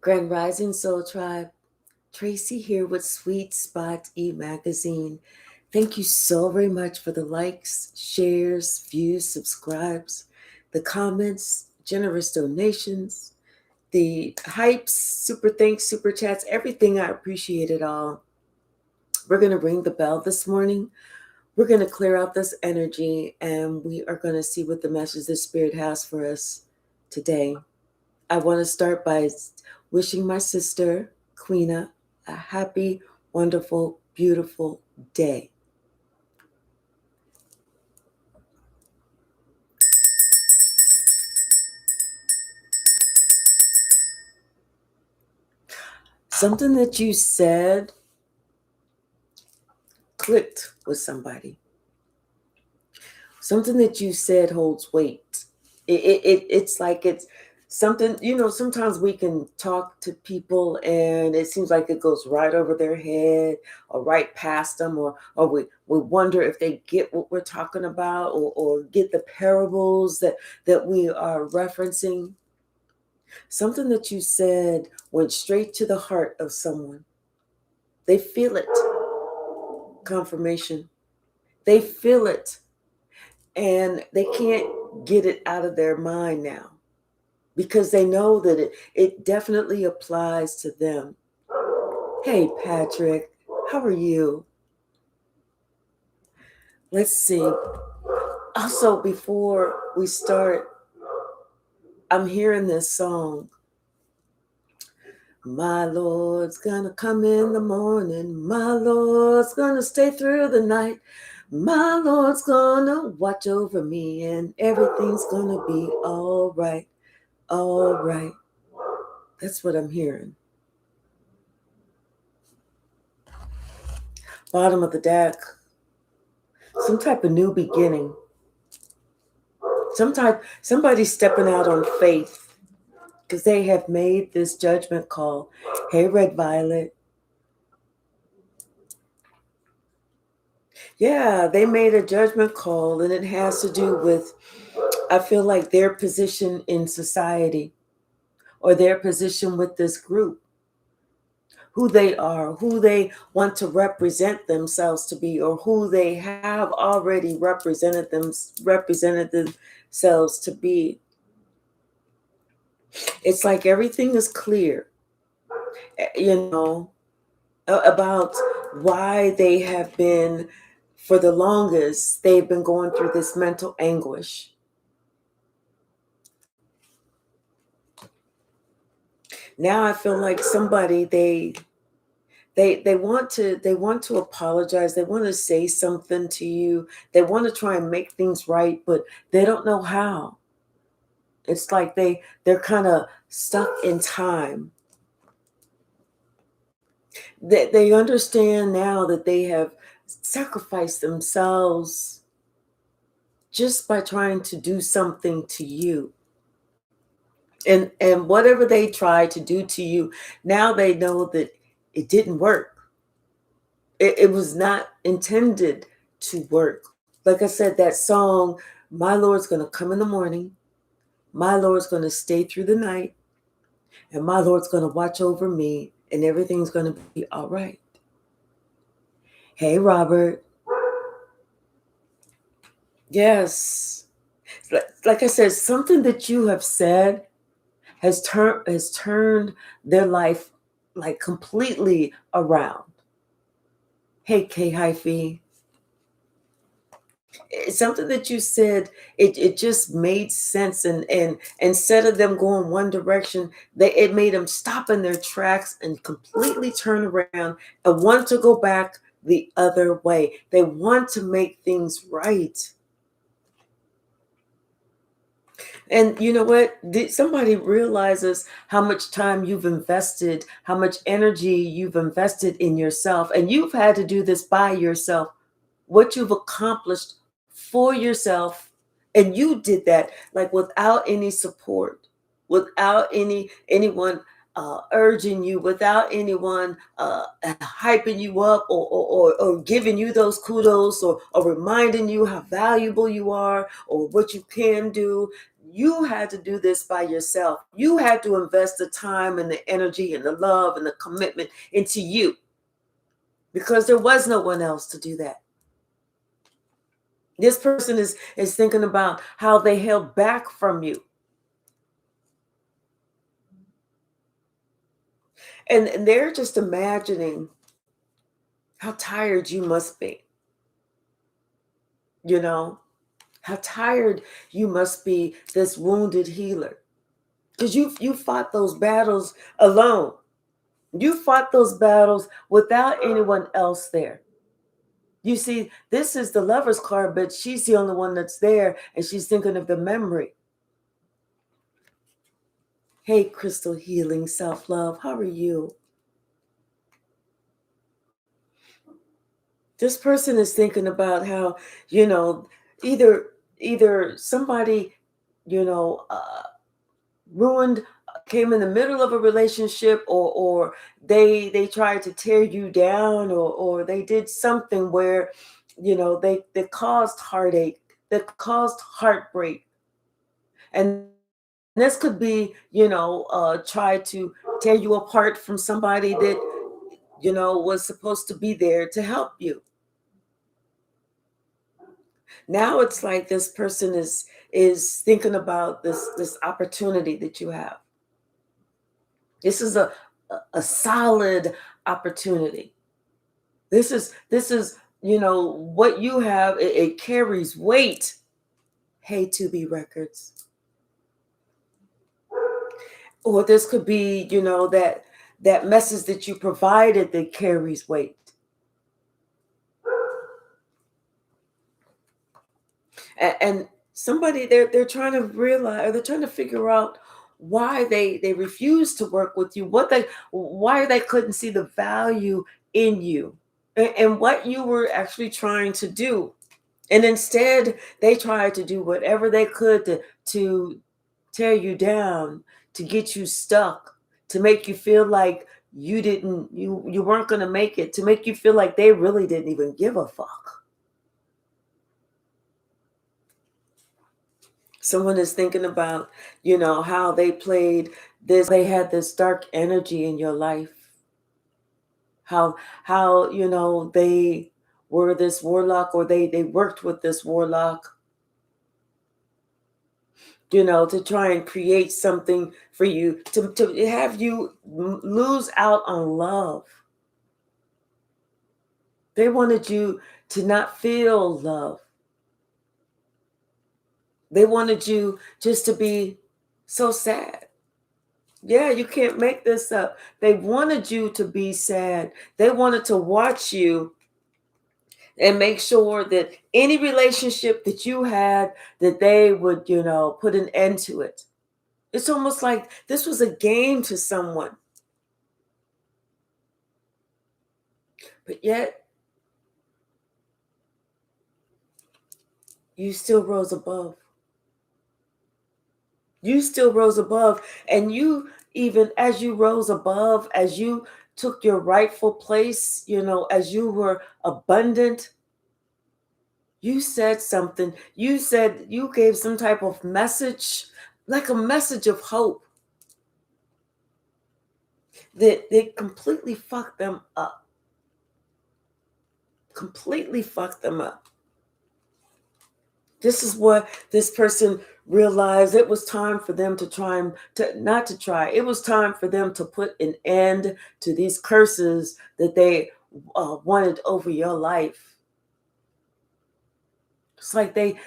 Grand Rising Soul Tribe, Tracy here with Sweet Spot e-magazine. Thank you so very much for the likes, shares, views, subscribes, the comments, generous donations, the hypes, super thanks, super chats, everything. I appreciate it all. We're going to ring the bell this morning. We're going to clear out this energy and we are going to see what the message the Spirit has for us today. I want to start by wishing my sister, Queena, a happy, wonderful, beautiful day. Something that you said clicked with somebody. Something that you said holds weight. It's like it's something, sometimes we can talk to people and it seems like it goes right over their head or right past them, or we wonder if they get what we're talking about, or get the parables that we are referencing. Something that you said went straight to the heart of someone. They feel it. Confirmation. They feel it. And they can't get it out of their mind now because they know that it definitely applies to them. Hey, Patrick, how are you? Let's see. Also, before we start, I'm hearing this song. My Lord's gonna come in the morning. My Lord's gonna stay through the night. My Lord's gonna watch over me and everything's gonna be all right. All right. That's what I'm hearing. Bottom of the deck. Some type of new beginning. Somebody stepping out on faith because they have made this judgment call. Hey, Red Violet. Yeah, they made a judgment call, and it has to do with, I feel like, their position in society or their position with this group, who they are, who they want to represent themselves to be, or who they have already represented themselves to be. It's like everything is clear, about why they have been, for the longest, they've been going through this mental anguish. Now I feel like somebody, they want to apologize. They want to say something to you. They want to try and make things right, but they don't know how. It's like they're kind of stuck in time. They understand now that they have sacrificed themselves just by trying to do something to you. And whatever they tried to do to you, now they know that it didn't work. It was not intended to work. Like I said, that song, my Lord's going to come in the morning. My Lord's going to stay through the night. And my Lord's going to watch over me. And everything's going to be all right. Hey, Robert. Yes. Like I said, something that you have said has turned their life like completely around. Hey, K Hypsee. It's something that you said, it just made sense, and instead of them going one direction, it made them stop in their tracks and completely turn around and want to go back the other way. They want to make things right. And you know what? Somebody realizes how much time you've invested, how much energy you've invested in yourself, and you've had to do this by yourself. What you've accomplished for yourself, and you did that like without any support, without anyone urging you, without anyone hyping you up, or giving you those kudos, or reminding you how valuable you are or what you can do. you had to do this by yourself. You had to invest the time and the energy and the love and the commitment into you, because there was no one else to do that. This person is thinking about how they held back from you. And they're just imagining how tired you must be. You know, how tired you must be, this wounded healer. Because you fought those battles alone. You fought those battles without anyone else there. You see, this is the Lover's card, but she's the only one that's there, and she's thinking of the memory. Hey, Crystal Healing Self-Love, how are you? This person is thinking about how, either somebody, ruined, came in the middle of a relationship, or they tried to tear you down, or they did something where, they caused heartache, that caused heartbreak. And this could be, try to tear you apart from somebody that, was supposed to be there to help you. Now it's like this person is thinking about this opportunity that you have. This is a solid opportunity. This is what you have. It carries weight. Hey, To Be Records. Or this could be, that message that you provided that carries weight. And somebody, they're trying to realize, or they're trying to figure out why they refuse to work with you, why they couldn't see the value in you, and what you were actually trying to do. And instead, they tried to do whatever they could to tear you down, to get you stuck, to make you feel like you weren't going to make it, to make you feel like they really didn't even give a fuck. Someone is thinking about, how they played this, they had this dark energy in your life. How they were this warlock, or they worked with this warlock, to try and create something for you, to have you lose out on love. They wanted you to not feel love. They wanted you just to be so sad. Yeah, you can't make this up. They wanted you to be sad. They wanted to watch you and make sure that any relationship that you had, that they would, put an end to it. It's almost like this was a game to someone. But yet, you still rose above. You still rose above. And you, even as you rose above, as you took your rightful place, as you were abundant, you said something. You gave some type of message, like a message of hope, that they completely fucked them up. Completely fucked them up. This is what this person realized. It was time for them it was time for them to put an end to these curses that they wanted over your life. It's like they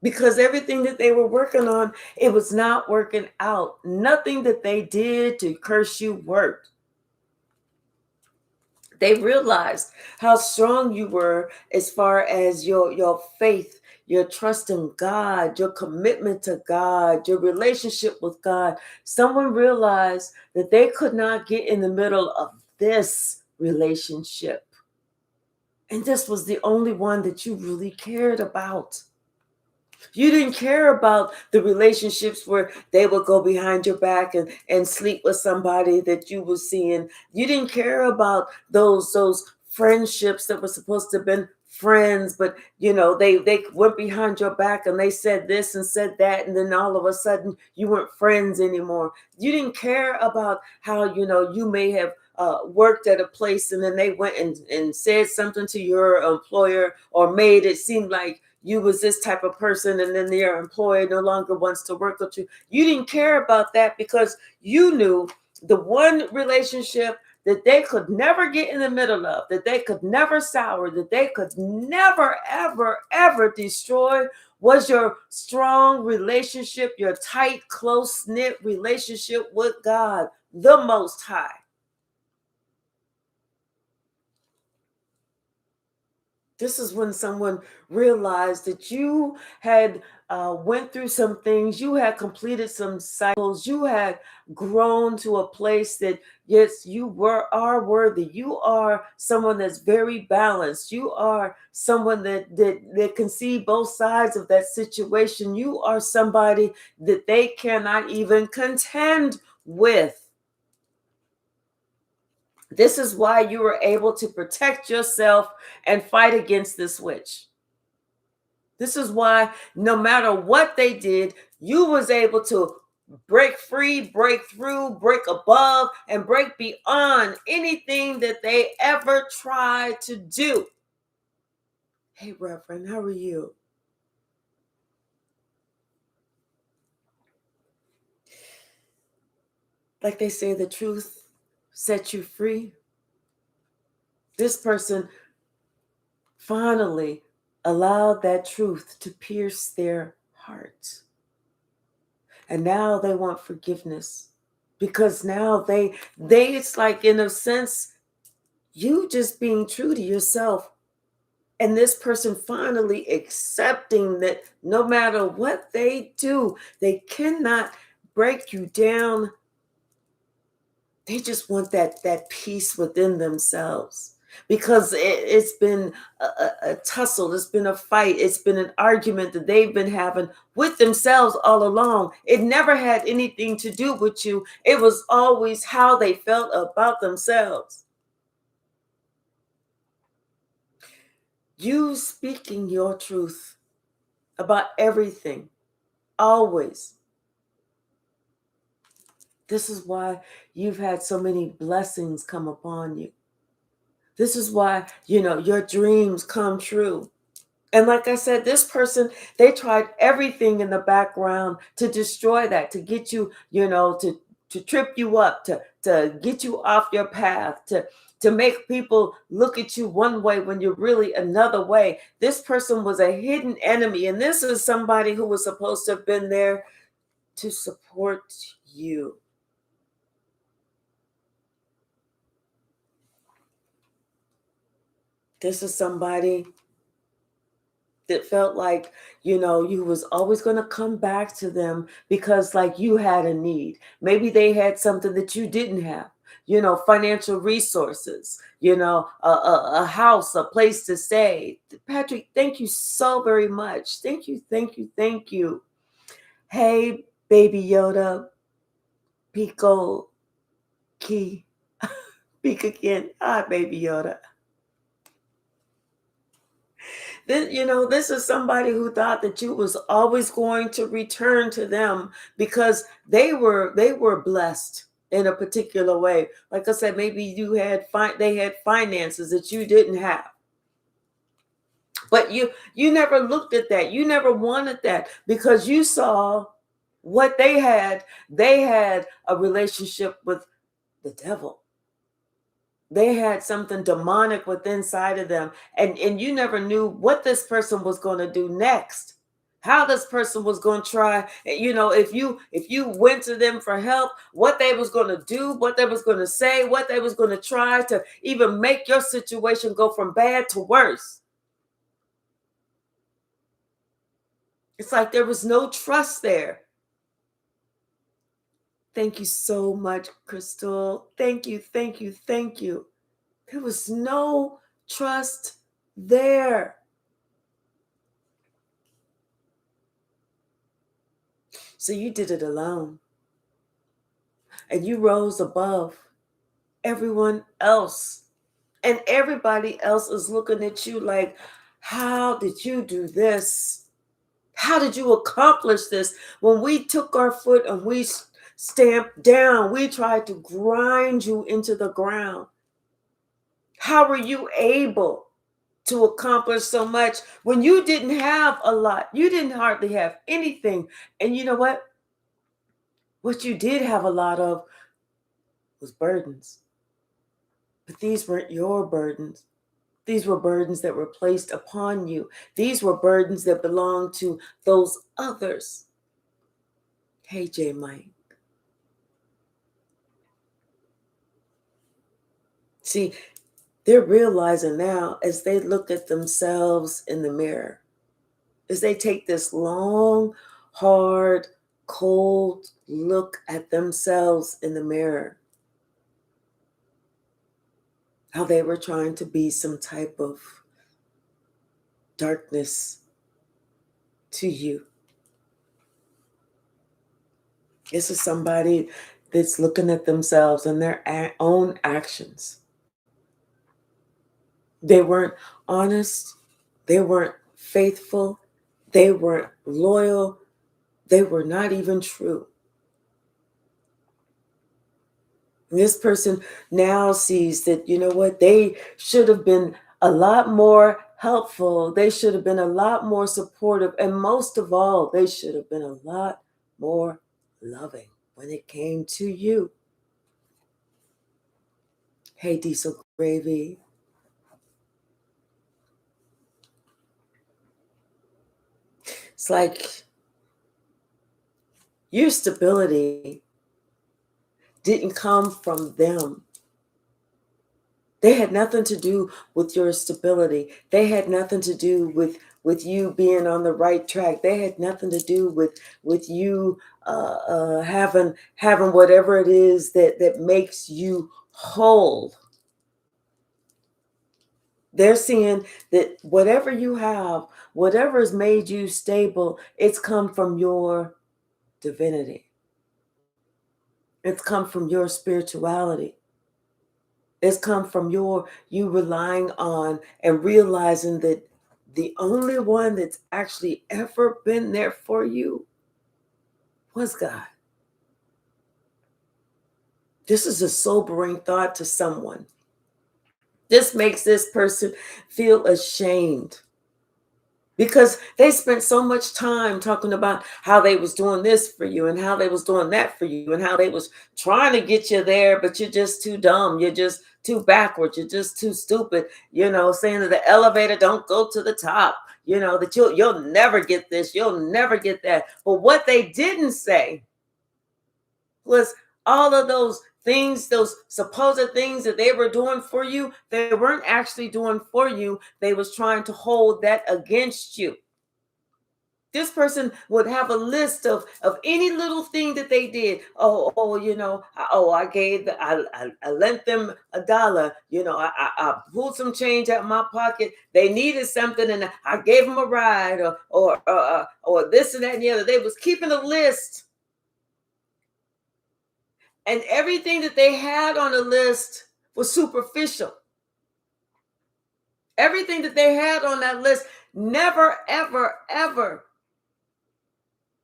because everything that they were working on, it was not working out. Nothing that they did to curse you worked. They realized how strong you were as far as your faith, your trust in God, your commitment to God, your relationship with God. Someone realized that they could not get in the middle of this relationship. And this was the only one that you really cared about. You didn't care about the relationships where they would go behind your back and sleep with somebody that you were seeing. You didn't care about those friendships that were supposed to have been friends, but they went behind your back and they said this and said that, and then all of a sudden you weren't friends anymore. You didn't care about how you may have worked at a place, and then they went and said something to your employer or made it seem like you was this type of person, and then their employer no longer wants to work with you. You didn't care about that because you knew the one relationship that they could never get in the middle of, that they could never sour, that they could never, ever, ever destroy, was your strong relationship, your tight, close-knit relationship with God, the Most High. This is when someone realized that you had went through some things, you had completed some cycles, you had grown to a place that yes, are worthy. You are someone that's very balanced. You are someone that can see both sides of that situation. You are somebody that they cannot even contend with. This is why you were able to protect yourself and fight against this witch. This is why no matter what they did, you was able to break free, break through, break above, and break beyond anything that they ever tried to do. Hey, Reverend, how are you? Like they say, the truth sets you free. This person finally allowed that truth to pierce their heart. And now they want forgiveness, because now they it's like, in a sense, you just being true to yourself, and this person finally accepting that no matter what they do, they cannot break you down. They just want that peace within themselves, because it's been a tussle, it's been a fight, it's been an argument that they've been having with themselves all along. It never had anything to do with you. It was always how they felt about themselves. You speaking your truth about everything, always. This is why you've had so many blessings come upon you. This is why, your dreams come true. And like I said, this person, they tried everything in the background to destroy that, to get you, to trip you up, to get you off your path, to make people look at you one way when you're really another way. This person was a hidden enemy. And this is somebody who was supposed to have been there to support you. This is somebody that felt like, you was always going to come back to them because like you had a need. Maybe they had something that you didn't have, financial resources, a house, a place to stay. Patrick, thank you so very much. Thank you, thank you, thank you. Hey, baby Yoda, Pico, Key, speak again. Hi, baby Yoda. This is somebody who thought that you was always going to return to them because they were blessed in a particular way. Like I said, maybe they had finances that you didn't have. But you never looked at that. You never wanted that because you saw what they had. They had a relationship with the devil. They had something demonic within inside of them, and you never knew what this person was going to do next, how this person was going to try, if you went to them for help, what they was going to do, what they was going to say, what they was going to try to even make your situation go from bad to worse. It's like there was no trust there. Thank you so much, Crystal. Thank you, thank you, thank you. There was no trust there. So you did it alone. And you rose above everyone else. And everybody else is looking at you like, How did you do this? How did you accomplish this? When we took our foot and we stamped down, we tried to grind you into the ground. How were you able to accomplish so much when you didn't have a lot? You didn't hardly have anything. And you know what? What you did have a lot of was burdens. But these weren't your burdens. These were burdens that were placed upon you. These were burdens that belonged to those others. Hey, J. Mike. See, they're realizing now as they look at themselves in the mirror, as they take this long, hard, cold look at themselves in the mirror, how they were trying to be some type of darkness to you. This is somebody that's looking at themselves and their own actions. They weren't honest. They weren't faithful. They weren't loyal. They were not even true. And this person now sees that, you know what, they should have been a lot more helpful. They should have been a lot more supportive. And most of all, they should have been a lot more loving when it came to you. Hey, Diesel Gravy. It's like your stability didn't come from them. They had nothing to do with your stability. They had nothing to do with you being on the right track. They had nothing to do with you having whatever it is that makes you whole. They're seeing that whatever you have, whatever has made you stable, it's come from your divinity. It's come from your spirituality. It's come from you relying on and realizing that the only one that's actually ever been there for you was God. This is a sobering thought to someone. This makes this person feel ashamed because they spent so much time talking about how they was doing this for you and how they was doing that for you and how they was trying to get you there, but you're just too dumb. You're just too backwards. You're just too stupid, saying that the elevator don't go to the top, that you'll never get this. You'll never get that. But what they didn't say was all of those things, those supposed things that they were doing for you, they weren't actually doing for you. They was trying to hold that against you. This person would have a list of any little thing that they did. I lent them $1. I pulled some change out of my pocket. They needed something, and I gave them a ride, or this and that and the other. They was keeping a list. And everything that they had on the list was superficial. Everything that they had on that list never, ever, ever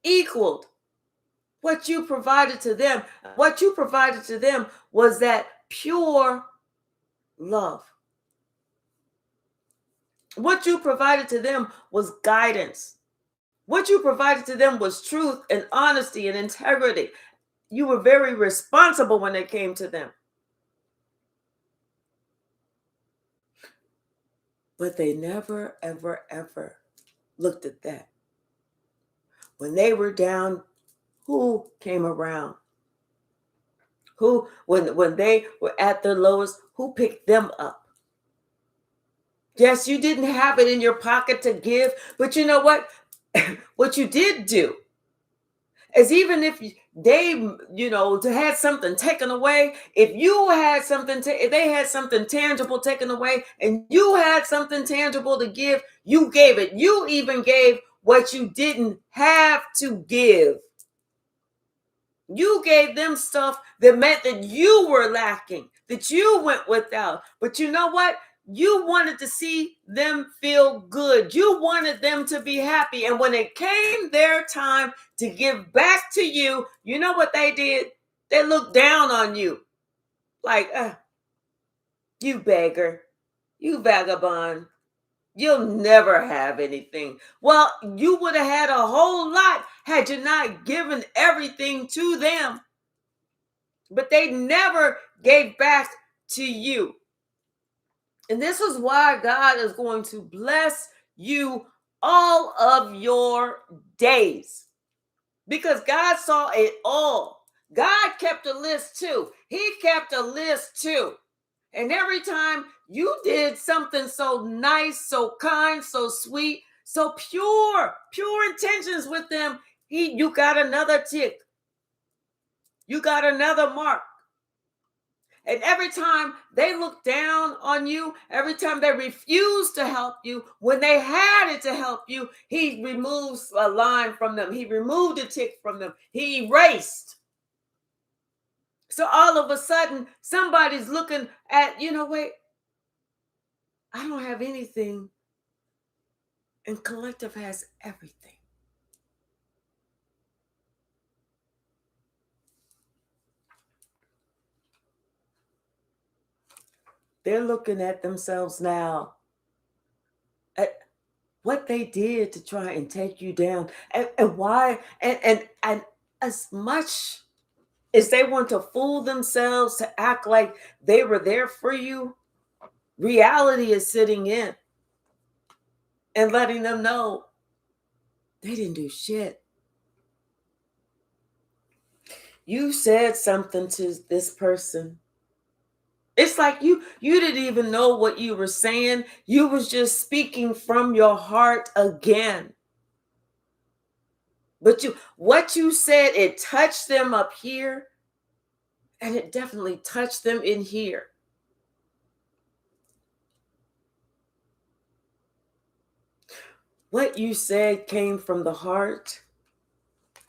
equaled what you provided to them. What you provided to them was that pure love. What you provided to them was guidance. What you provided to them was truth and honesty and integrity. You were very responsible when it came to them. But they never, ever, ever looked at that. When they were down, who came around? Who, when they were at their lowest, who picked them up? Yes, you didn't have it in your pocket to give, but you know what? What you did do is even if they, to had something taken away, if you had something, if they had something tangible taken away and you had something tangible to give, you gave it. You even gave what you didn't have to give. You gave them stuff that meant that you were lacking, that you went without. But you know what? You wanted to see them feel good. You wanted them to be happy. And when it came their time to give back to you, you know what they did? They looked down on you like, you beggar, you vagabond. You'll never have anything. Well, you would have had a whole lot had you not given everything to them. But they never gave back to you. And this is why God is going to bless you all of your days. Because God saw it all. God kept a list too. He kept a list too. And every time you did something so nice, so kind, so sweet, so pure intentions with them, you got another tick. You got another mark. And every time they look down on you, every time they refuse to help you, when they had it to help you, he removes a line from them. He removed a tick from them. He erased. So all of a sudden, somebody's looking at, wait, I don't have anything. And Collective has everything. They're looking at themselves now, at what they did to try and take you down, and why, and as much as they want to fool themselves to act like they were there for you, reality is sitting in and letting them know they didn't do shit. You said something to this person. It's like you didn't even know what you were saying. You was just speaking from your heart again. But what you said, it touched them up here, and it definitely touched them in here. What you said came from the heart,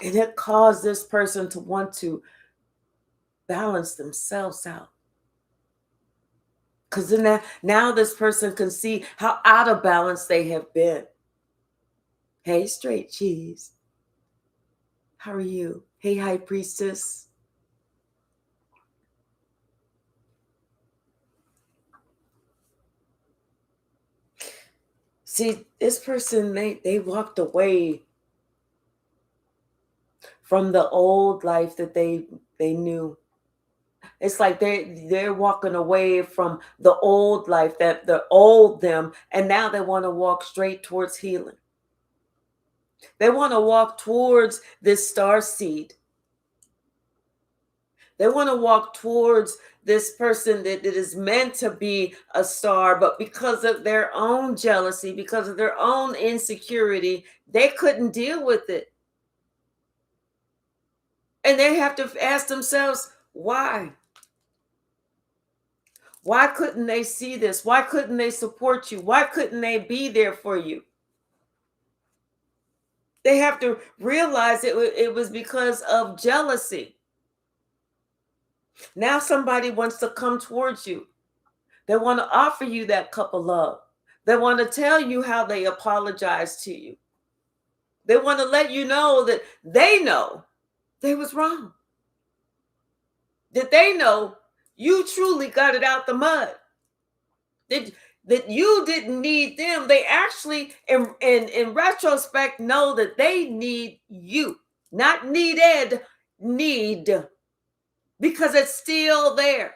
and it caused this person to want to balance themselves out. Because now this person can see how out of balance they have been. Hey, straight cheese. How are you? Hey, high priestess. See, this person, they walked away from the old life that they knew. It's like they're walking away from the old life, that the old them, and now they want to walk straight towards healing. They want to walk towards this star seed. They want to walk towards this person that is meant to be a star, but because of their own jealousy, because of their own insecurity, they couldn't deal with it. And they have to ask themselves, why? Why couldn't they see this? Why couldn't they support you? Why couldn't they be there for you? They have to realize it was because of jealousy. Now somebody wants to come towards you. They want to offer you that cup of love. They want to tell you how they apologize to you. They want to let you know that they know they was wrong. That they know you truly got it out the mud. That you didn't need them. They actually, in retrospect, know that they need you. Not needed, need. Because it's still there.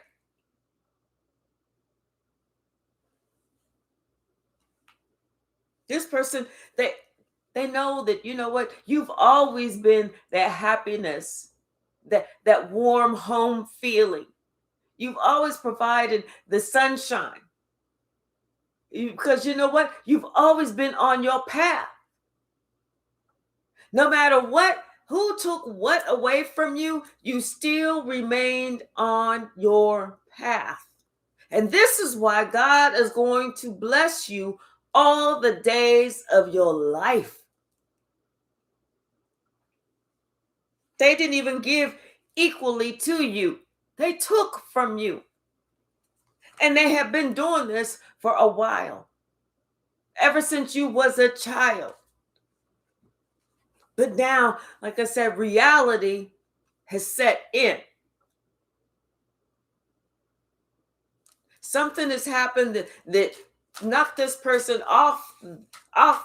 This person, they know that, you know what, you've always been that happiness, that warm home feeling. You've always provided the sunshine. Because you know what? You've always been on your path. No matter what, who took what away from you, you still remained on your path. And this is why God is going to bless you all the days of your life. They didn't even give equally to you. They took from you. And they have been doing this for a while, ever since you was a child. But now, like I said, reality has set in. Something has happened that knocked this person off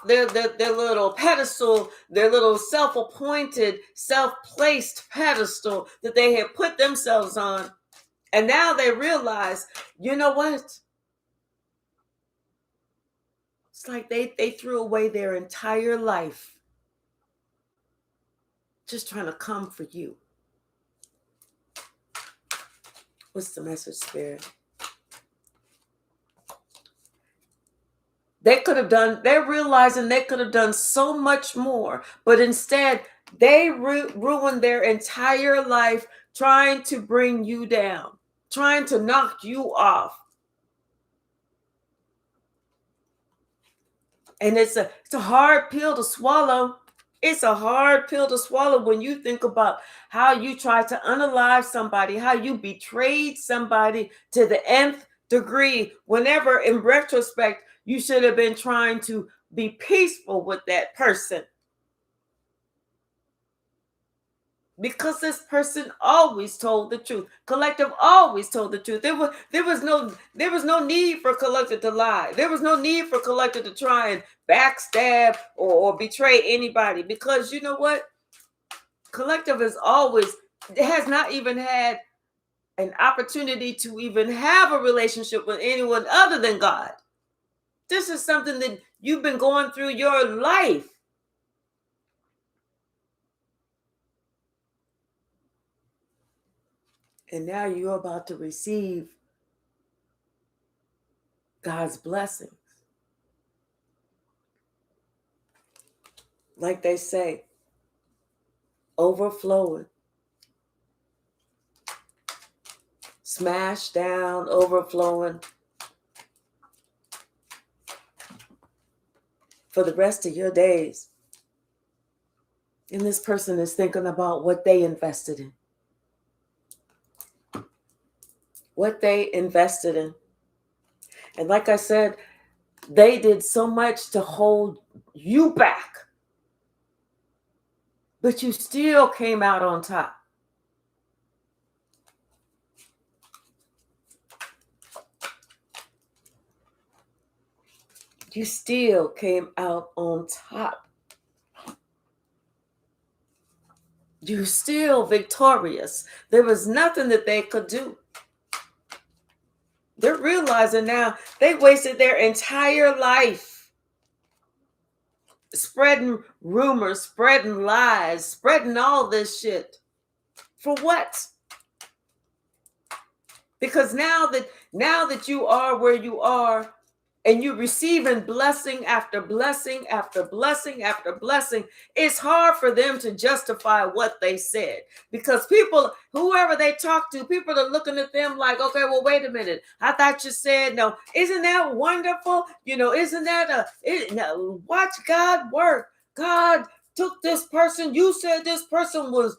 their little pedestal, their little self-appointed, self-placed pedestal that they had put themselves on. And now they realize, you know what? It's like they threw away their entire life just trying to come for you. What's the message, Spirit? They're realizing they could have done so much more, but instead they ruined their entire life trying to bring you down, trying to knock you off. And it's a hard pill to swallow. It's a hard pill to swallow when you think about how you tried to unalive somebody, how you betrayed somebody to the nth degree, whenever in retrospect, you should have been trying to be peaceful with that person. Because this person always told the truth. Collective always told the truth. There was no need for Collective to lie. There was no need for Collective to try and backstab or betray anybody. Because you know what? Collective has not even had an opportunity to even have a relationship with anyone other than God. This is something that you've been going through your life. And now you're about to receive God's blessings. Like they say, overflowing. Smash down, overflowing. For the rest of your days. And this person is thinking about what they invested in. What they invested in. And like I said, they did so much to hold you back. But you still came out on top. You still came out on top. You're still victorious. There was nothing that they could do. They're realizing now they wasted their entire life spreading rumors, spreading lies, spreading all this shit. For what? Because now that you are where you are, and you're receiving blessing after blessing after blessing after blessing, it's hard for them to justify what they said. Because people, whoever they talk to, people are looking at them like, okay, well, wait a minute. I thought you said no. Isn't that wonderful? Isn't that watch God work. God took this person. You said this person was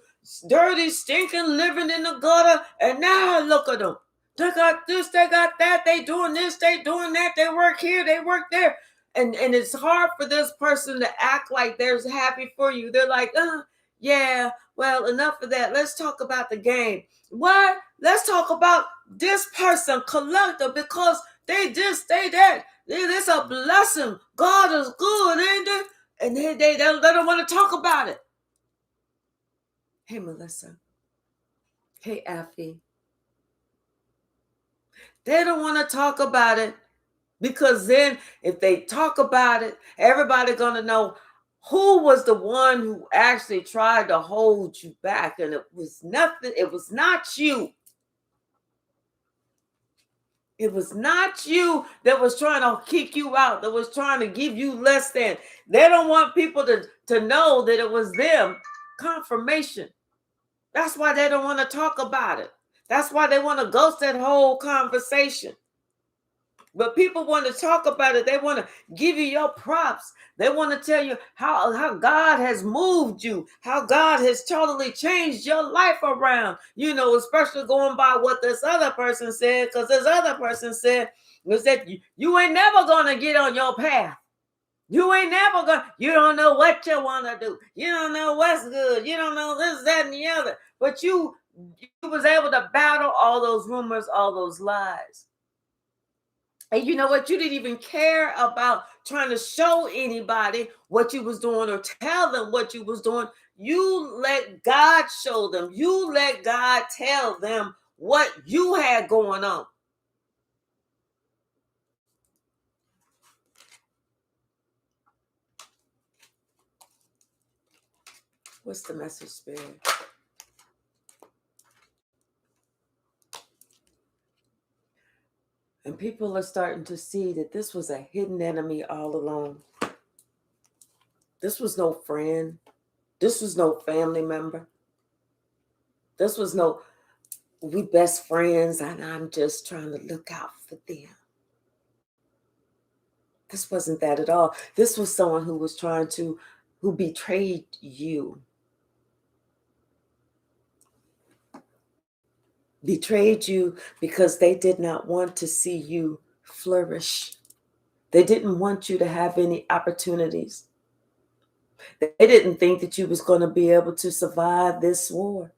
dirty, stinking, living in the gutter. And now look at them. They got this, they got that, they doing this, they doing that, they work here, they work there. And it's hard for this person to act like they're happy for you. They're like, yeah, well, enough of that. Let's talk about the game. What? Let's talk about this person, Collective, because they this, they that. It's a blessing. God is good, ain't it? And they don't want to talk about it. Hey, Melissa. Hey, Affy. They don't want to talk about it because then if they talk about it, everybody's going to know who was the one who actually tried to hold you back. And it was nothing. It was not you. It was not you that was trying to kick you out, that was trying to give you less than. They don't want people to know that it was them. Confirmation. That's why they don't want to talk about it. That's why they want to ghost that whole conversation. But people want to talk about it. They want to give you your props. They want to tell you how God has moved you, how God has totally changed your life around, especially going by what this other person said, because this other person said was that you ain't never going to get on your path. You ain't never going to, you don't know what you want to do. You don't know what's good. You don't know this, that, and the other. But you was able to battle all those rumors, all those lies. And you know what? You didn't even care about trying to show anybody what you was doing or tell them what you was doing. You let God show them. You let God tell them what you had going on. What's the message, Spirit? And people are starting to see that this was a hidden enemy all along. This was no friend. This was no family member. This was no, we best friends and I'm just trying to look out for them. This wasn't that at all. This was someone who betrayed you. Betrayed you because they did not want to see you flourish. They didn't want you to have any opportunities. They didn't think that you was going to be able to survive this war.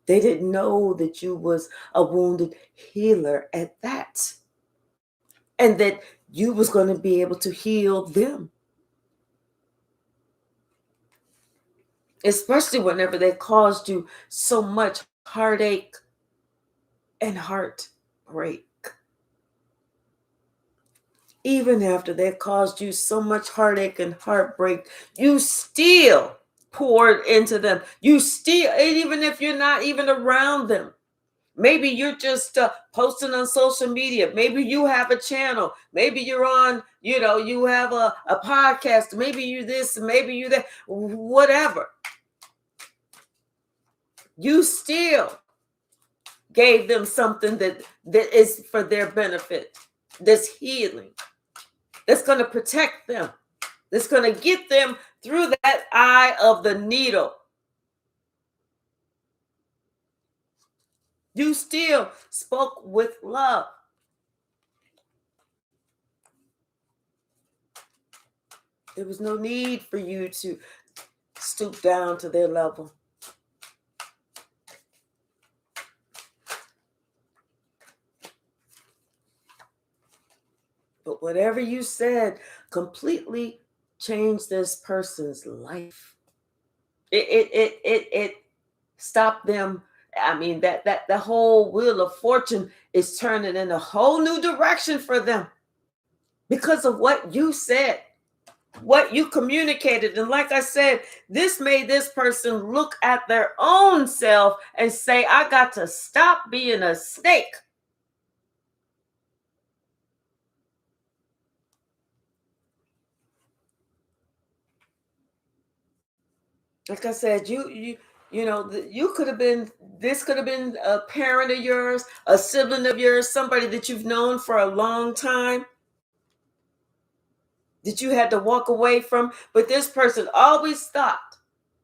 They didn't know that you was a wounded healer at that. And that you was going to be able to heal them. Especially whenever they caused you so much heartache and heartbreak. Even after they caused you so much heartache and heartbreak, you still poured into them. You still, even if you're not even around them. Maybe you're just posting on social media. Maybe you have a channel. Maybe you're on, you have a podcast. Maybe you this, maybe you that, whatever. You still gave them something that is for their benefit, that's healing, that's going to protect them, that's going to get them through that eye of the needle. You still spoke with love. There was no need for you to stoop down to their level. But whatever you said completely changed this person's life. It stopped them. I mean, that the whole wheel of fortune is turning in a whole new direction for them because of what you said, what you communicated. And like I said, this made this person look at their own self and say, I got to stop being a snake. Like I said, you could have been, this could have been a parent of yours, a sibling of yours, somebody that you've known for a long time that you had to walk away from. But this person always thought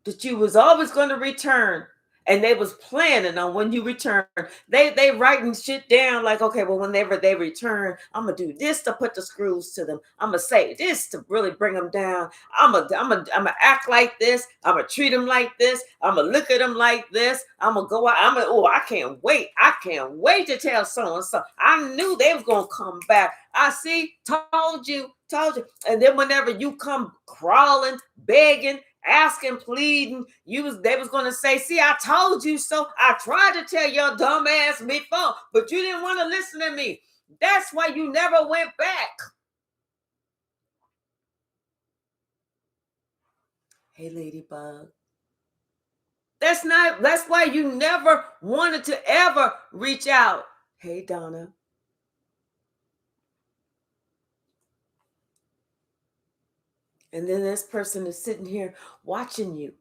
that you was always going to return. And they was planning on when you return. They writing shit down like, okay, well, whenever they return, I'm gonna do this to put the screws to them. I'm gonna say this to really bring them down. I'm gonna act like this. I'm gonna treat them like this. I'm gonna look at them like this. I'm gonna go out. I can't wait. I can't wait to tell so and so. I knew they was gonna come back. I see, told you. And then whenever you come crawling, begging, asking, pleading, they was going to say, see, I told you so. I tried to tell your dumb ass before, but you didn't want to listen to me. That's why you never went back. Hey, Ladybug. That's why you never wanted to ever reach out. Hey, Donna. And then this person is sitting here watching you.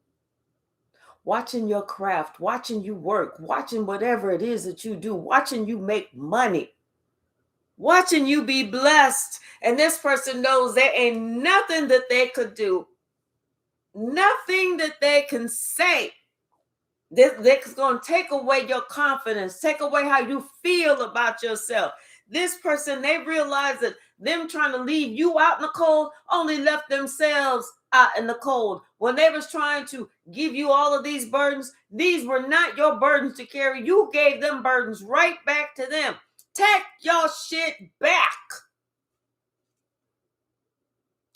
Watching your craft, watching you work, watching whatever it is that you do, watching you make money, watching you be blessed. And this person knows there ain't nothing that they could do, nothing that they can say that's going to take away your confidence, take away how you feel about yourself. This person, they realize that them trying to leave you out in the cold only left themselves out in the cold. When they was trying to give you all of these burdens, these were not your burdens to carry. You gave them burdens right back to them. Take your shit back.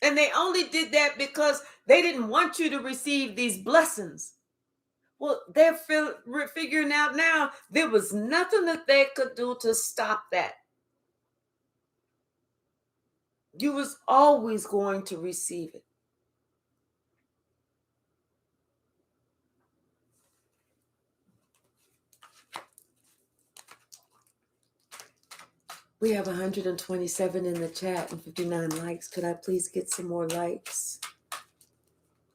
And they only did that because they didn't want you to receive these blessings. Well, they're figuring out now there was nothing that they could do to stop that. You was always going to receive it. We have 127 in the chat and 59 likes. Could I please get some more likes?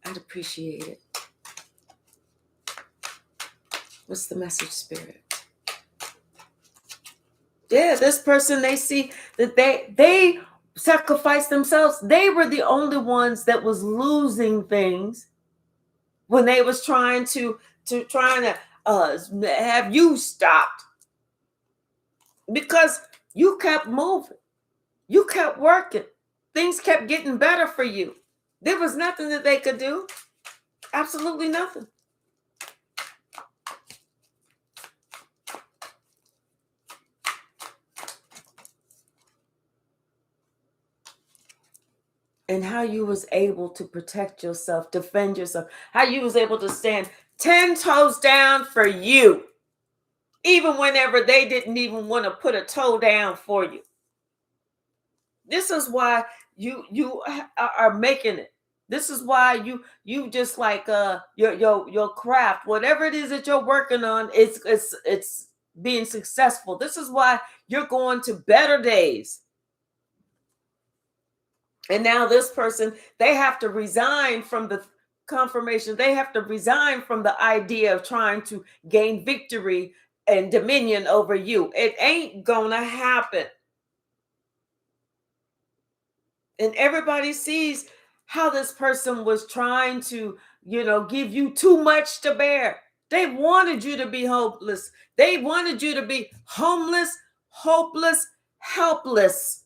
I'd appreciate it. What's the message, Spirit? Yeah, this person, they see that they sacrificed themselves. They were the only ones that was losing things when they was trying to have you stopped, because you kept moving, you kept working, things kept getting better for you. There was nothing that they could do, absolutely nothing. And how you was able to protect yourself, defend yourself, how you was able to stand 10 toes down for you, even whenever they didn't even want to put a toe down for you. This is why you are making it. This is why you just like your craft, whatever it is that you're working on, it's being successful. This is why you're going to better days. And now this person, they have to resign from the confirmation. They have to resign from the idea of trying to gain victory and dominion over you. It ain't gonna happen. And everybody sees how this person was trying to, give you too much to bear. They wanted you to be hopeless. They wanted you to be homeless, hopeless, helpless.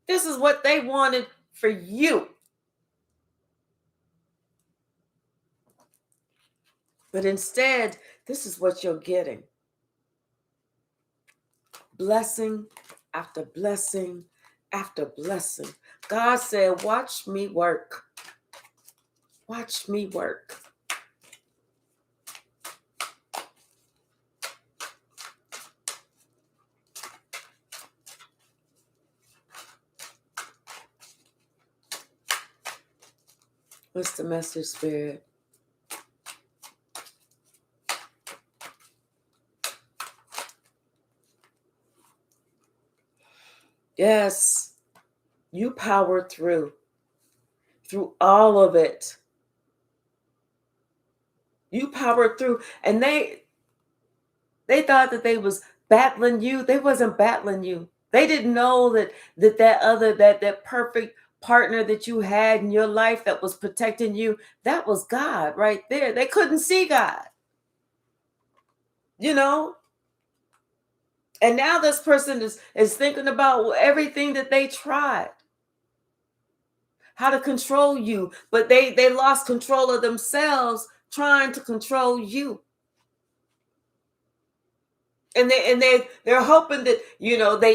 This is what they wanted for you. But instead, this is what you're getting. Blessing after blessing after blessing. God said, watch me work. Watch me work. What's the message, Spirit? Yes, you powered through all of it. You powered through, and they thought that they was battling you. They wasn't battling you. They didn't know that perfect partner that you had in your life that was protecting you, that was God right there. They couldn't see God. And now this person is thinking about everything that they tried, how to control you, but they lost control of themselves trying to control you. And they're hoping that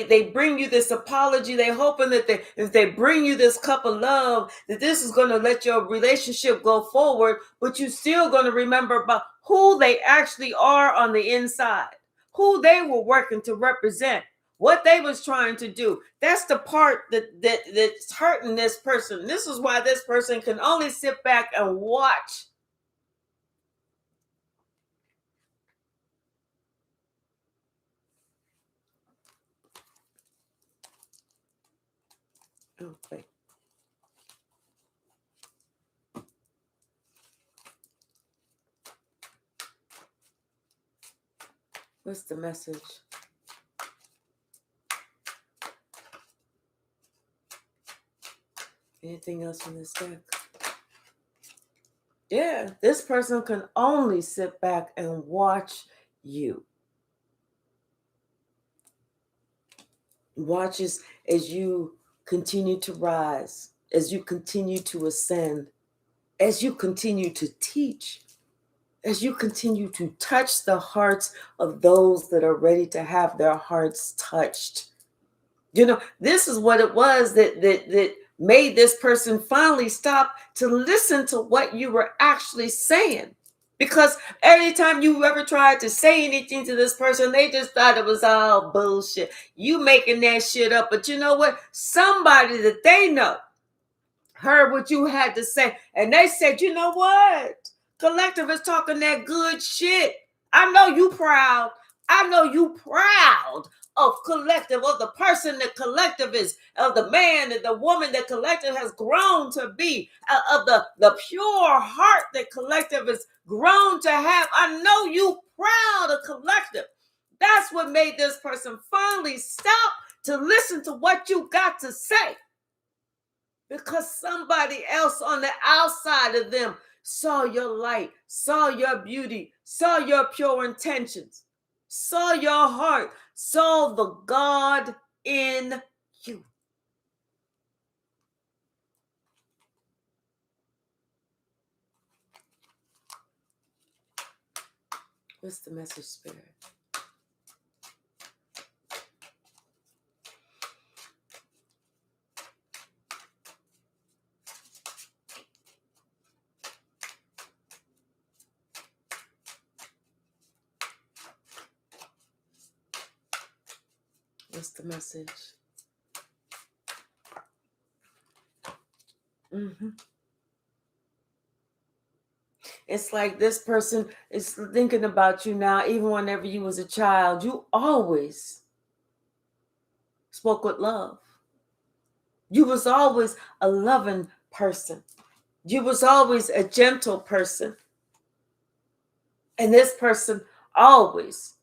they bring you this apology. They're hoping that if they bring you this cup of love, that this is going to let your relationship go forward. But you're still going to remember about who they actually are on the inside, who they were working to represent, what they was trying to do. That's the part that's hurting this person. This is why this person can only sit back and watch. Oh, wait. What's the message? Anything else on this deck? Yeah, this person can only sit back and watch you. Watches as you continue to rise, as you continue to ascend, as you continue to teach, as you continue to touch the hearts of those that are ready to have their hearts touched. You know, this is what it was that made this person finally stop to listen to what you were actually saying. Because anytime you ever tried to say anything to this person, they just thought it was all bullshit. You making that shit up. But you know what? Somebody that they know heard what you had to say. And they said, you know what? Collective is talking that good shit. I know you proud. I know you proud of collective, of the person that collective is, of the man and the woman that collective has grown to be, of the pure heart that collective has grown to have. I know you proud of collective. That's what made this person finally stop to listen to what you got to say. Because somebody else on the outside of them saw your light, saw your beauty, saw your pure intentions, saw your heart, saw the God in you. What's the message, Spirit? What's the message? It's like this person is thinking about you now, even whenever you was a child. You always spoke with love. You was always a loving person. You was always a gentle person. And this person always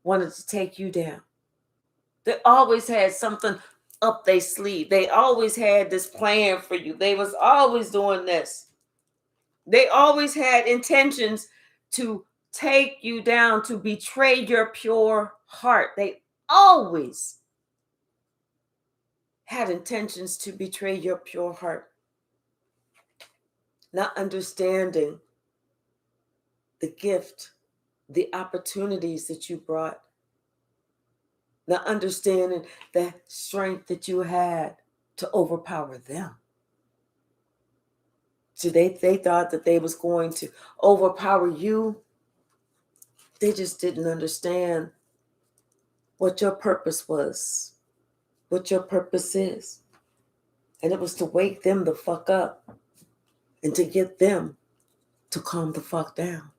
wanted to take you down. They always had something up their sleeve. They always had this plan for you. They was always doing this. They always had intentions to take you down, to betray your pure heart. They always had intentions to betray your pure heart. Not understanding the gift, the opportunities that you brought. Not understanding the strength that you had to overpower them. So they thought that they was going to overpower you. They just didn't understand what your purpose was, what your purpose is. And it was to wake them the fuck up and to get them to calm the fuck down.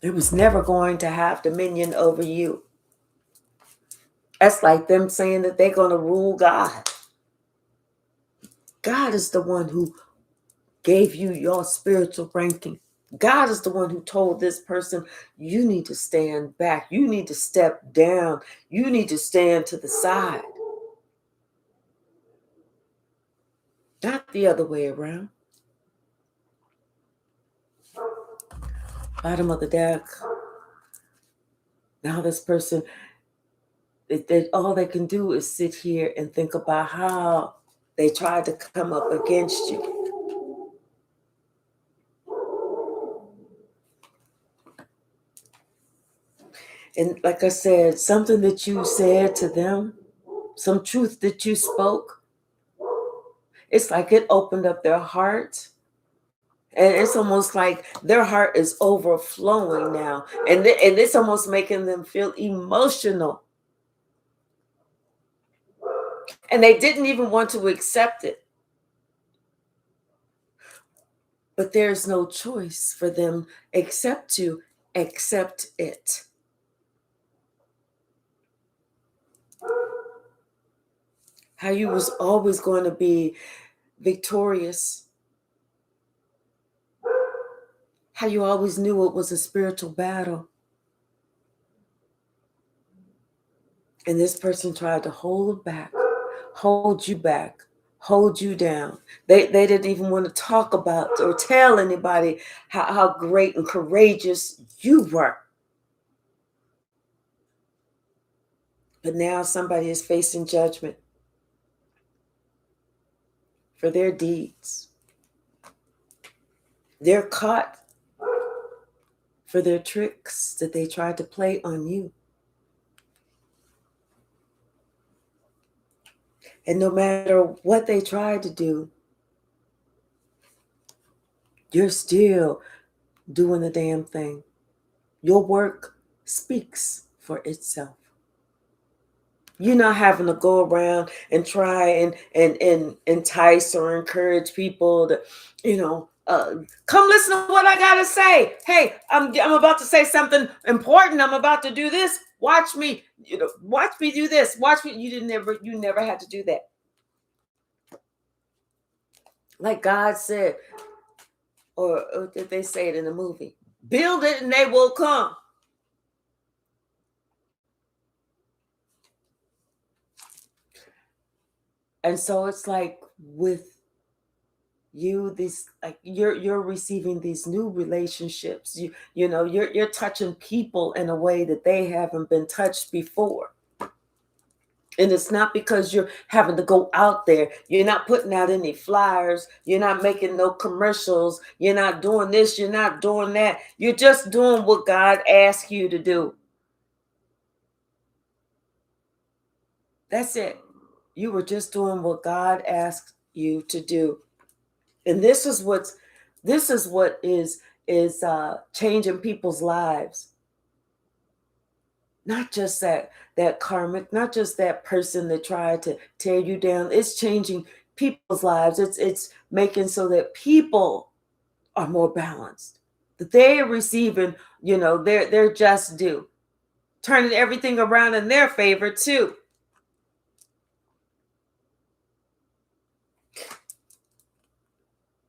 It was never going to have dominion over you. That's like them saying that they're going to rule God. God is the one who gave you your spiritual ranking. God is the one who told this person, you need to stand back. You need to step down. You need to stand to the side. Not the other way around. Bottom of the deck. Now this person, all they can do is sit here and think about how they tried to come up against you. And like I said, something that you said to them, some truth that you spoke, it's like it opened up their heart. And it's almost like their heart is overflowing now. And it's almost making them feel emotional. And they didn't even want to accept it. But there's no choice for them except to accept it. How you was always going to be victorious. How you always knew it was a spiritual battle. And this person tried to hold back, hold you back, hold you down. They didn't even want to talk about or tell anybody how great and courageous you were. But now somebody is facing judgment for their deeds. They're caught for their tricks that they tried to play on you. And no matter what they tried to do, you're still doing the damn thing. Your work speaks for itself. You're not having to go around and try and entice or encourage people to, come listen to what I gotta say. Hey, I'm about to say something important. I'm about to do this. Watch me, watch me do this. Watch me. You never had to do that. Like God said, or did they say it in the movie? Build it and they will come. And so it's like with you, these, like, you're receiving these new relationships. You're touching people in a way that they haven't been touched before. And it's not because you're having to go out there. You're not putting out any flyers. You're not making no commercials. You're not doing this. You're not doing that. You're just doing what God asked you to do. That's it. You were just doing what God asked you to do. And this is what is changing people's lives. Not just that karmic, not just that person that tried to tear you down. It's changing people's lives. It's making so that people are more balanced. That they are receiving, their just due. Turning everything around in their favor too.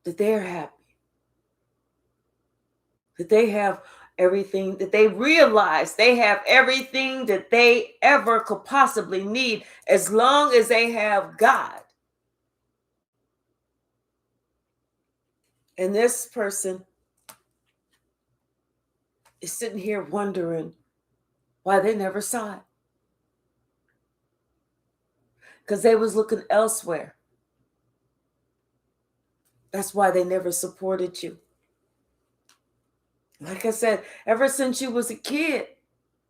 That they're happy. That they have everything, that they realize they have everything that they ever could possibly need as long as they have God. And this person is sitting here wondering why they never saw it. Because they was looking elsewhere. That's why they never supported you. Like I said, ever since you was a kid,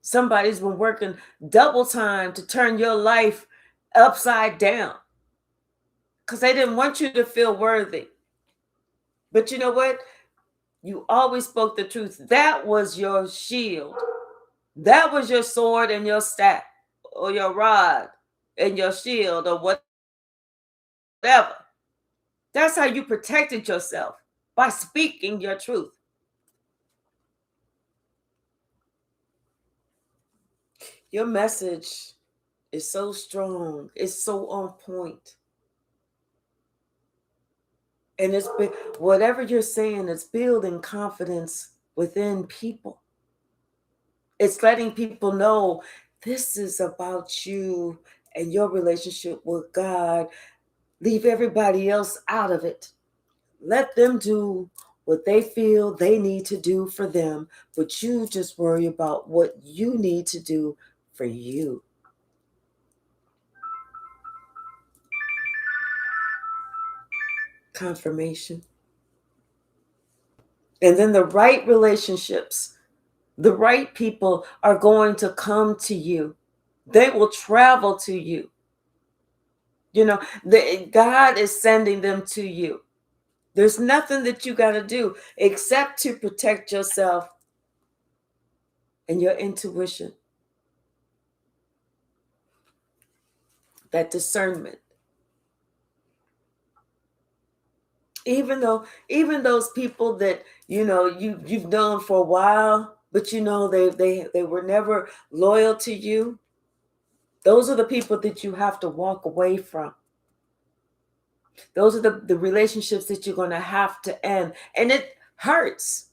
somebody's been working double time to turn your life upside down. Because they didn't want you to feel worthy. But you know what? You always spoke the truth. That was your shield. That was your sword and your staff, or your rod and your shield, or whatever. That's how you protected yourself, by speaking your truth. Your message is so strong. It's so on point. And whatever you're saying, it's building confidence within people. It's letting people know this is about you and your relationship with God. Leave everybody else out of it. Let them do what they feel they need to do for them, but you just worry about what you need to do for you. Confirmation. And then the right relationships, the right people are going to come to you. They will travel to you. God is sending them to you. There's nothing that you got to do except to protect yourself and your intuition, that discernment. Even those people that you've known for a while, but they were never loyal to you. Those are the people that you have to walk away from. Those are the relationships that you're going to have to end. And it hurts.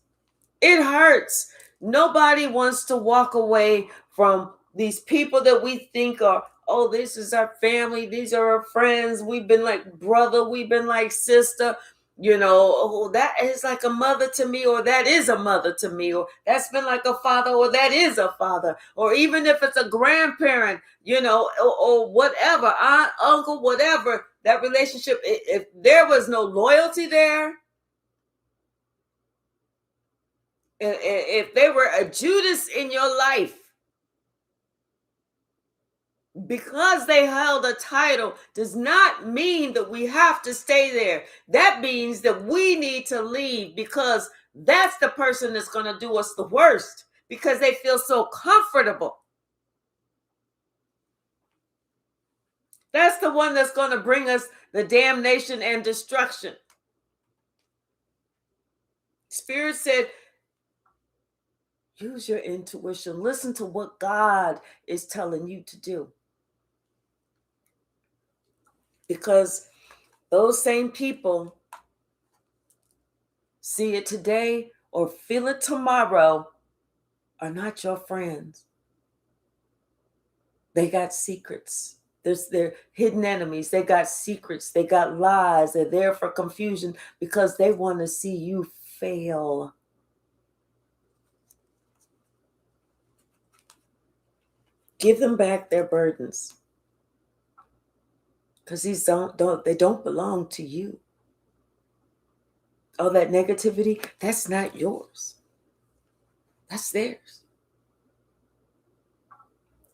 It hurts. Nobody wants to walk away from these people that we think are oh, this is our family, these are our friends, we've been like brother, we've been like sister, oh, that is like a mother to me, or that is a mother to me, or that's been like a father, or that is a father, or even if it's a grandparent, or whatever, aunt, uncle, whatever, that relationship, if there was no loyalty there, if they were a Judas in your life, because they held a title does not mean that we have to stay there. That means that we need to leave, because that's the person that's going to do us the worst, because they feel so comfortable. That's the one that's going to bring us the damnation and destruction. Spirit said, use your intuition. Listen to what God is telling you to do. Because those same people see it today or feel it tomorrow are not your friends. They got secrets. They're hidden enemies. They got secrets. They got lies. They're there for confusion because they want to see you fail. Give them back their burdens, because these they don't belong to you. All that negativity, that's not yours. That's theirs.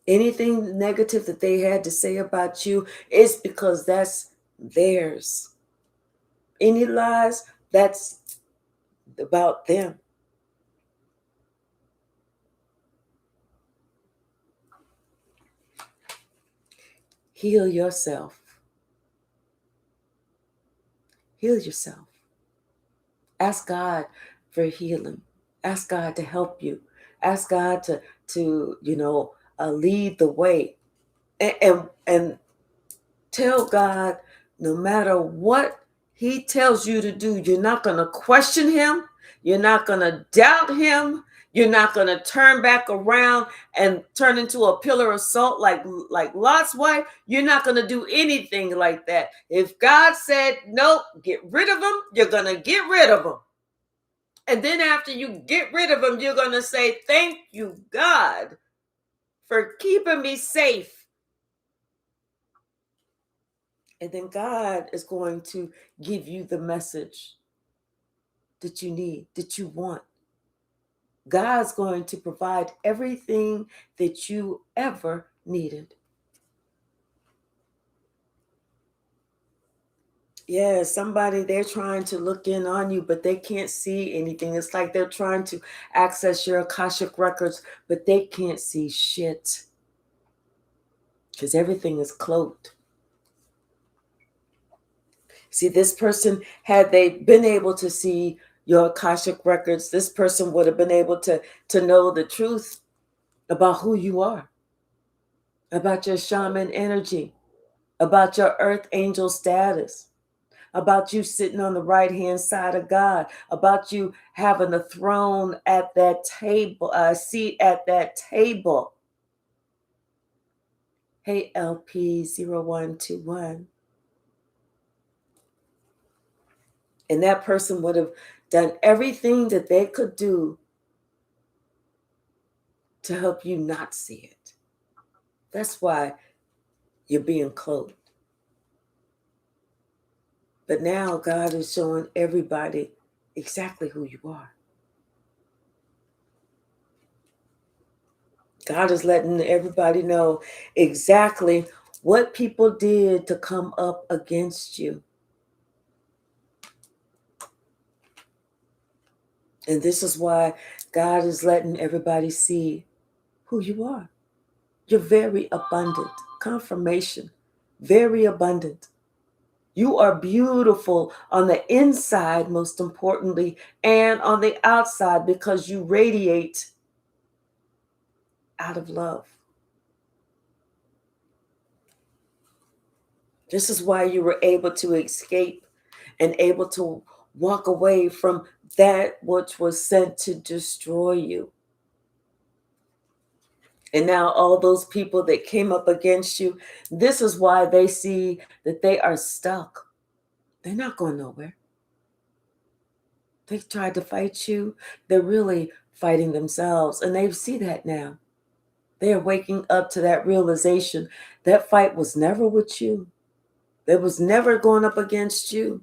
Anything negative that they had to say about you is because that's theirs. Any lies, that's about them. Heal yourself. Heal yourself. Ask God for healing. Ask God to help you. Ask God to lead the way. And tell God, no matter what he tells you to do, you're not going to question him. You're not going to doubt him. You're not going to turn back around and turn into a pillar of salt like Lot's wife. You're not going to do anything like that. If God said, nope, get rid of him, you're going to get rid of him. And then after you get rid of him, you're going to say, thank you, God, for keeping me safe. And then God is going to give you the message that you need, that you want. God's going to provide everything that you ever needed. Yeah, somebody, they're trying to look in on you, but they can't see anything. It's like they're trying to access your Akashic records, but they can't see shit, because everything is cloaked. See, this person, had they been able to see your Akashic records, this person would have been able to know the truth about who you are, about your shaman energy, about your earth angel status, about you sitting on the right-hand side of God, about you having a throne at that table, a seat at that table. Hey, LP0121. And that person would have done everything that they could do to help you not see it. That's why you're being cloaked. But now God is showing everybody exactly who you are. God is letting everybody know exactly what people did to come up against you. And this is why God is letting everybody see who you are. You're very abundant. Confirmation. Very abundant. You are beautiful on the inside, most importantly, and on the outside, because you radiate out of love. This is why you were able to escape and able to walk away from that which was sent to destroy you. And now all those people that came up against you, this is why they see that they are stuck. They're not going nowhere. They tried to fight you. They're really fighting themselves. And they see that now. They are waking up to that realization. That fight was never with you. It was never going up against you.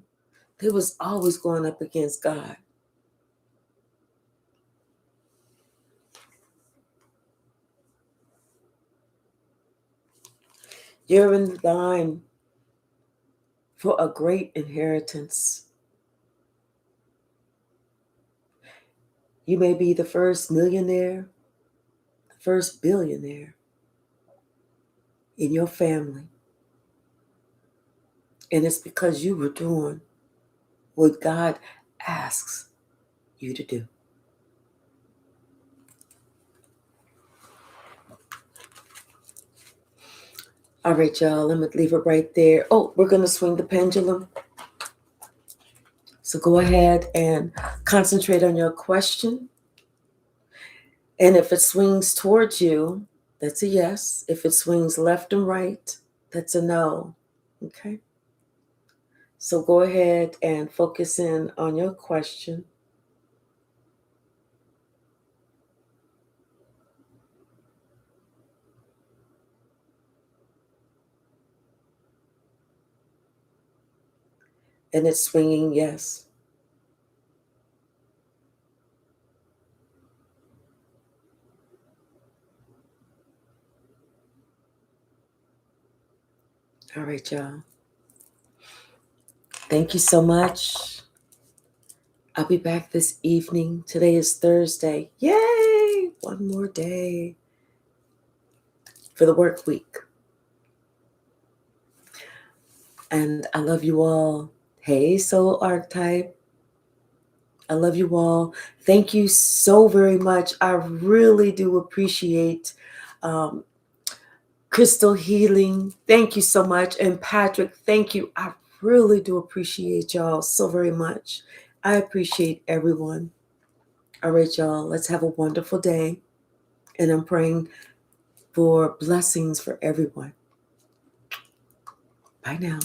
It was always going up against God. You're in line for a great inheritance. You may be the first millionaire, the first billionaire in your family. And it's because you were doing what God asks you to do. All right, y'all, let me leave it right there. Oh, we're going to swing the pendulum. So go ahead and concentrate on your question. And if it swings towards you, that's a yes. If it swings left and right, that's a no. Okay? So go ahead and focus in on your question. And it's swinging yes. All right, y'all. Thank you so much. I'll be back this evening. Today is Thursday. Yay! One more day for the work week. And I love you all. Hey, Soul Archetype. I love you all. Thank you so very much. I really do appreciate Crystal Healing. Thank you so much. And Patrick, thank you. I really do appreciate y'all so very much. I appreciate everyone. All right, y'all. Let's have a wonderful day. And I'm praying for blessings for everyone. Bye now.